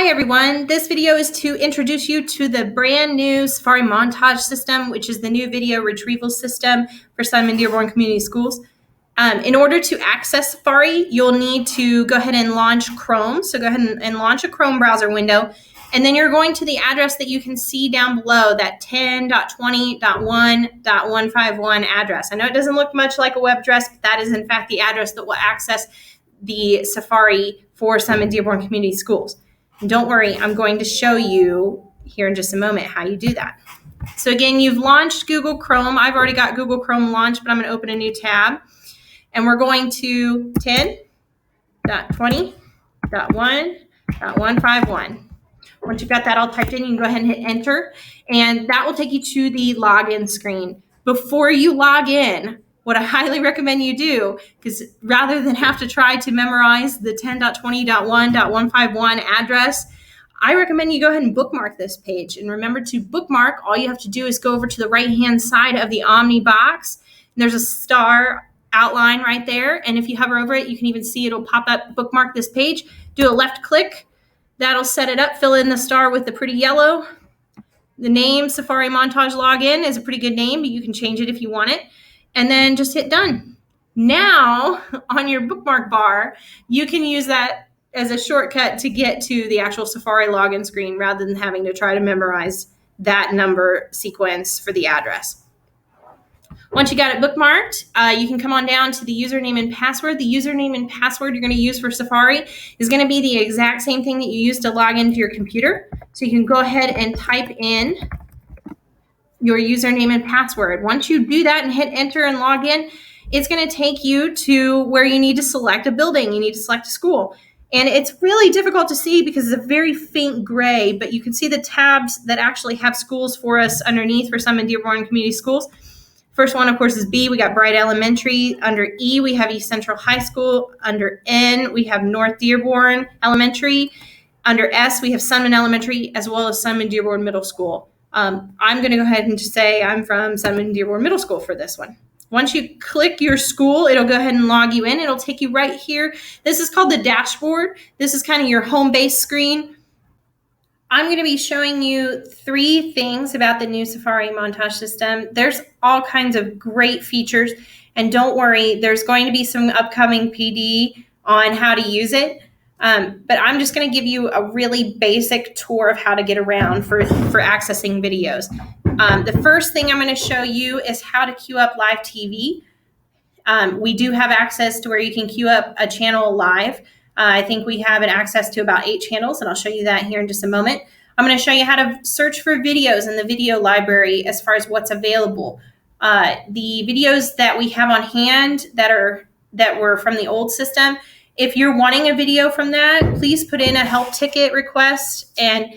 Hi everyone, this video is to introduce you to the brand new Safari Montage system, which is the new video retrieval system for Simon Dearborn Community Schools. In order to access Safari, you'll need to go ahead and launch Chrome. So go ahead and launch a Chrome browser window, and then you're going to the address that you can see down below, that 10.20.1.151 address. I know it doesn't look much like a web address, but that is in fact the address that will access the Safari for Simon Dearborn Community Schools. And don't worry, I'm going to show you here in just a moment how you do that. So again, you've launched Google Chrome. I've already got Google Chrome launched, but I'm going to open a new tab. And we're going to 10.20.1.151. Once you've got that all typed in, you can go ahead and hit enter, and that will take you to the login screen. Before you log in, what I highly recommend you do, because rather than have to try to memorize the 10.20.1.151 address, I recommend you go ahead and bookmark this page. And remember to bookmark, all you have to do is go over to the right-hand side of the Omni box. And there's a star outline right there. And if you hover over it, you can even see it'll pop up, bookmark this page. Do a left click. That'll set it up. Fill in the star with the pretty yellow. The name Safari Montage Login is a pretty good name, but you can change it if you want it. And then just hit done. Now, on your bookmark bar, you can use that as a shortcut to get to the actual Safari login screen rather than having to try to memorize that number sequence for the address. Once you got it bookmarked, you can come on down to the username and password. The username and password you're going to use for Safari is going to be the exact same thing that you use to log into your computer. So you can go ahead and type in your username and password. Once you do that and hit enter and log in, it's going to take you to where you need to select a building. You need to select a school. And it's really difficult to see because it's a very faint gray, but you can see the tabs that actually have schools for us underneath for Simon Dearborn Community Schools. First one, of course, is B. We got Bright Elementary. Under E, we have East Central High School. Under N, we have North Dearborn Elementary. Under S, we have Simon Elementary, as well as Simon Dearborn Middle School. I'm going to go ahead and just say I'm from Simon Dearborn Middle School for this one. Once you click your school, it'll go ahead and log you in. It'll take you right here. This is called the dashboard. This is kind of your home base screen. I'm going to be showing you 3 things about the new Safari Montage system. There's all kinds of great features, and don't worry, there's going to be some upcoming PD on how to use it. But I'm just going to give you a really basic tour of how to get around for accessing videos. The first thing I'm going to show you is how to queue up live TV. We do have access to where you can queue up a channel live. I think we have access to about 8 channels, and I'll show you that here in just a moment. I'm going to show you how to search for videos in the video library as far as what's available. The videos that we have on hand that were from the old system, if you're wanting a video from that, please put in a help ticket request and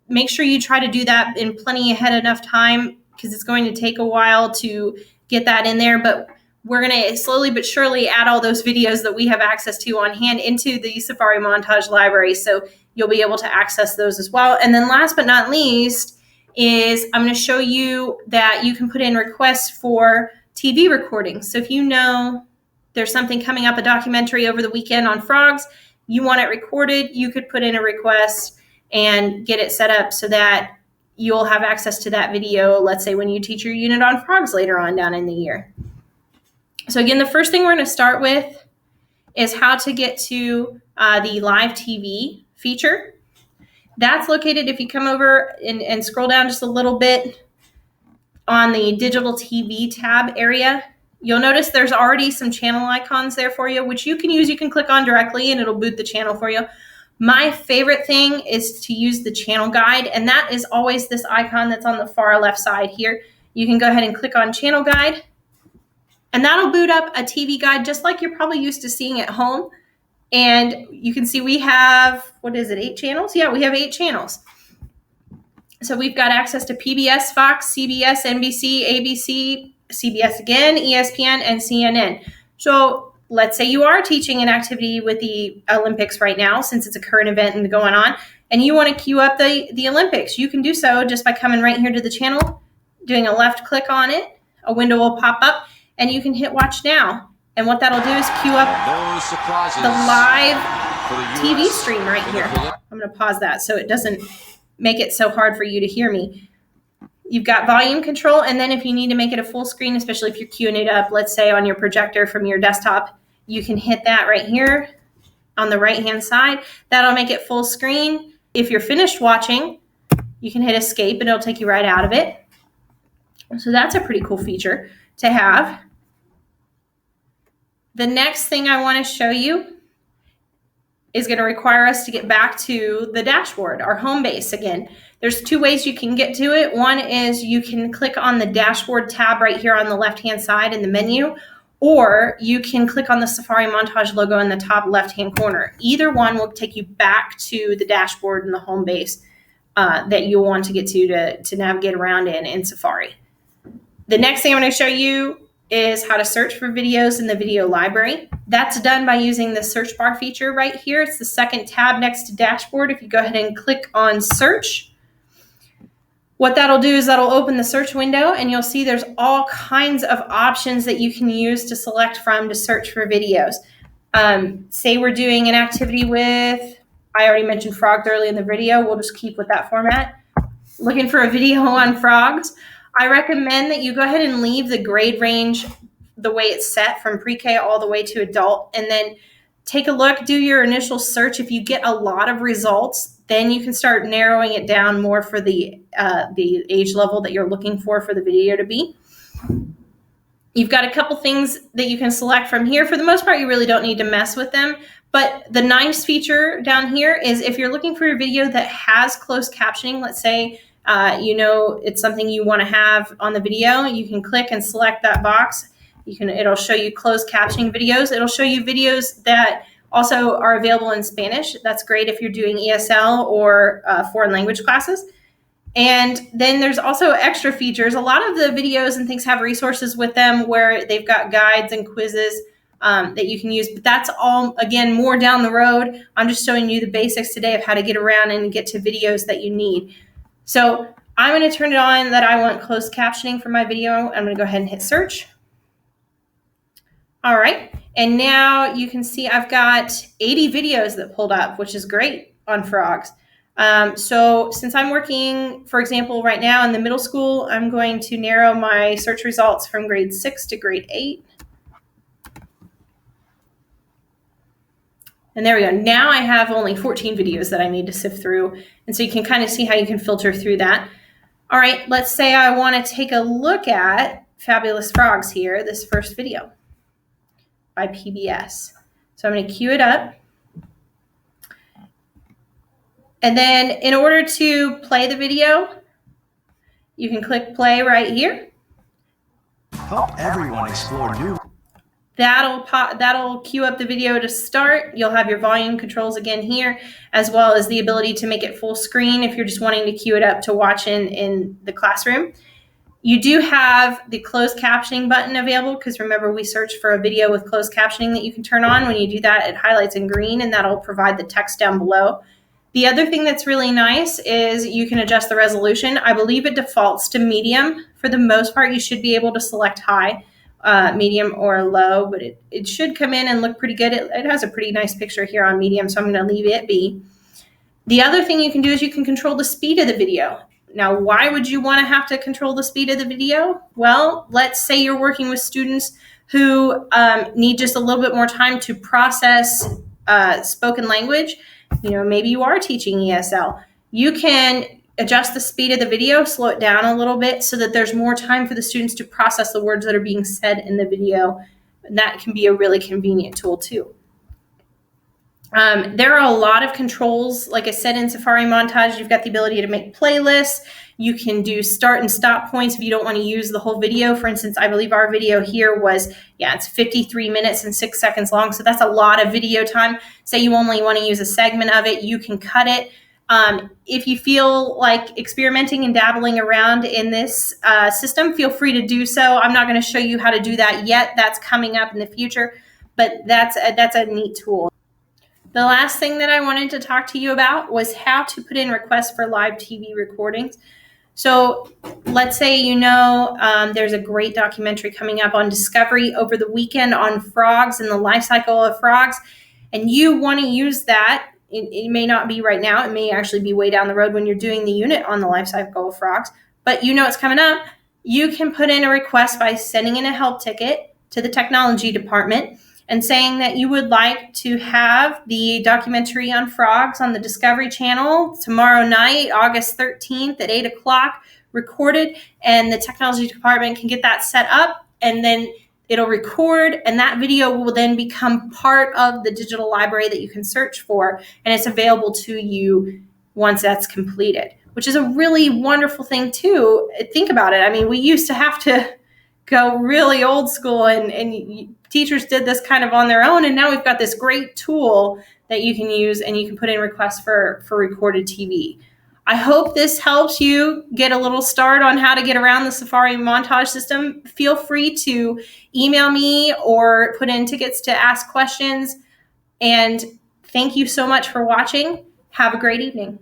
make sure you try to do that in plenty ahead enough time because it's going to take a while to get that in there. But we're going to slowly but surely add all those videos that we have access to on hand into the Safari Montage library. So you'll be able to access those as well. And then last but not least is I'm going to show you that you can put in requests for TV recordings. So if you know there's something coming up, a documentary over the weekend on frogs, you want it recorded, you could put in a request and get it set up so that you'll have access to that video, let's say when you teach your unit on frogs later on down in the year. So again, the first thing we're going to start with is how to get to the live TV feature. That's located, if you come over and scroll down just a little bit on the digital TV tab area, you'll notice there's already some channel icons there for you, which you can use. You can click on directly and it'll boot the channel for you. My favorite thing is to use the channel guide, and that is always this icon that's on the far left side here. You can go ahead and click on channel guide, and that'll boot up a TV guide just like you're probably used to seeing at home. And you can see we have, 8 channels? Yeah, we have 8 channels. So we've got access to PBS, Fox, CBS, NBC, ABC, CBS again, ESPN, and CNN. So let's say you are teaching an activity with the Olympics right now, since it's a current event and going on, and you want to queue up the Olympics. You can do so just by coming right here to the channel, doing a left click on it. A window will pop up, and you can hit watch now. And what that'll do is queue up the live TV stream right here. I'm going to pause that so it doesn't make it so hard for you to hear me. You've got volume control, and then if you need to make it a full screen, especially if you're queuing it up, let's say on your projector from your desktop, you can hit that right here on the right-hand side. That'll make it full screen. If you're finished watching, you can hit escape and it'll take you right out of it. So that's a pretty cool feature to have. The next thing I want to show you is going to require us to get back to the dashboard, our home base again. There's two ways you can get to it. One is you can click on the dashboard tab right here on the left-hand side in the menu, or you can click on the Safari Montage logo in the top left-hand corner. Either one will take you back to the dashboard and the home base that you'll want to get to navigate around in Safari. The next thing I'm going to show you is how to search for videos in the video library. That's done by using the search bar feature right here. It's the second tab next to dashboard. If you go ahead and click on search, what that'll do is that'll open the search window and you'll see there's all kinds of options that you can use to select from to search for videos. Say we're doing an activity with, I already mentioned frogs early in the video. We'll just keep with that format. Looking for a video on frogs. I recommend that you go ahead and leave the grade range the way it's set from pre-K all the way to adult, and then take a look, do your initial search. If you get a lot of results, then you can start narrowing it down more for the age level that you're looking for the video to be. You've got a couple things that you can select from here. For the most part, you really don't need to mess with them. But the nice feature down here is if you're looking for a video that has closed captioning, let's say it's something you want to have on the video, you can click and select that box. It'll show you closed captioning videos. It'll show you videos that also are available in Spanish. That's great if you're doing ESL or foreign language classes. And then there's also extra features. A lot of the videos and things have resources with them where they've got guides and quizzes that you can use. But that's all, again, more down the road. I'm just showing you the basics today of how to get around and get to videos that you need. So I'm going to turn it on that I want closed captioning for my video. I'm going to go ahead and hit search. All right. And now you can see I've got 80 videos that pulled up, which is great on frogs. So since I'm working, for example, right now in the middle school, I'm going to narrow my search results from grade 6 to grade 8. And there we go. Now I have only 14 videos that I need to sift through. And so you can kind of see how you can filter through that. All right, let's say I want to take a look at Fabulous Frogs here, this first video by PBS. So I'm going to queue it up. And then in order to play the video, you can click play right here. Help everyone explore new. That'll queue up the video to start. You'll have your volume controls again here, as well as the ability to make it full screen if you're just wanting to queue it up to watch in the classroom. You do have the closed captioning button available because remember we searched for a video with closed captioning that you can turn on. When you do that, it highlights in green and that'll provide the text down below. The other thing that's really nice is you can adjust the resolution. I believe it defaults to medium. For the most part, you should be able to select high, medium, or low, but it should come in and look pretty good. It has a pretty nice picture here on medium, so I'm going to leave it be. The other thing you can do is you can control the speed of the video. Now, why would you want to have to control the speed of the video? Well, let's say you're working with students who need just a little bit more time to process spoken language. Maybe you are teaching ESL. You can adjust the speed of the video, slow it down a little bit so that there's more time for the students to process the words that are being said in the video. And that can be a really convenient tool too. There are a lot of controls. Like I said, in Safari Montage, you've got the ability to make playlists. You can do start and stop points if you don't want to use the whole video. For instance, I believe our video here was, it's 53 minutes and 6 seconds long. So that's a lot of video time. Say you only want to use a segment of it, you can cut it. If you feel like experimenting and dabbling around in this system, feel free to do so. I'm not going to show you how to do that yet. That's coming up in the future, but that's a neat tool. The last thing that I wanted to talk to you about was how to put in requests for live TV recordings. So let's say there's a great documentary coming up on Discovery over the weekend on frogs and the life cycle of frogs, and you want to use that, it may not be right now. It may actually be way down the road when you're doing the unit on the life cycle of frogs, but you know it's coming up. You can put in a request by sending in a help ticket to the technology department and saying that you would like to have the documentary on frogs on the Discovery Channel tomorrow night, August 13th at 8 o'clock, recorded, and the technology department can get that set up, and then it'll record, and that video will then become part of the digital library that you can search for, and it's available to you once that's completed, which is a really wonderful thing too. Think about it. I mean, we used to have to go really old school, and teachers did this kind of on their own, and now we've got this great tool that you can use, and you can put in requests for recorded TV. I hope this helps you get a little start on how to get around the Safari Montage system. Feel free to email me or put in tickets to ask questions. And thank you so much for watching. Have a great evening.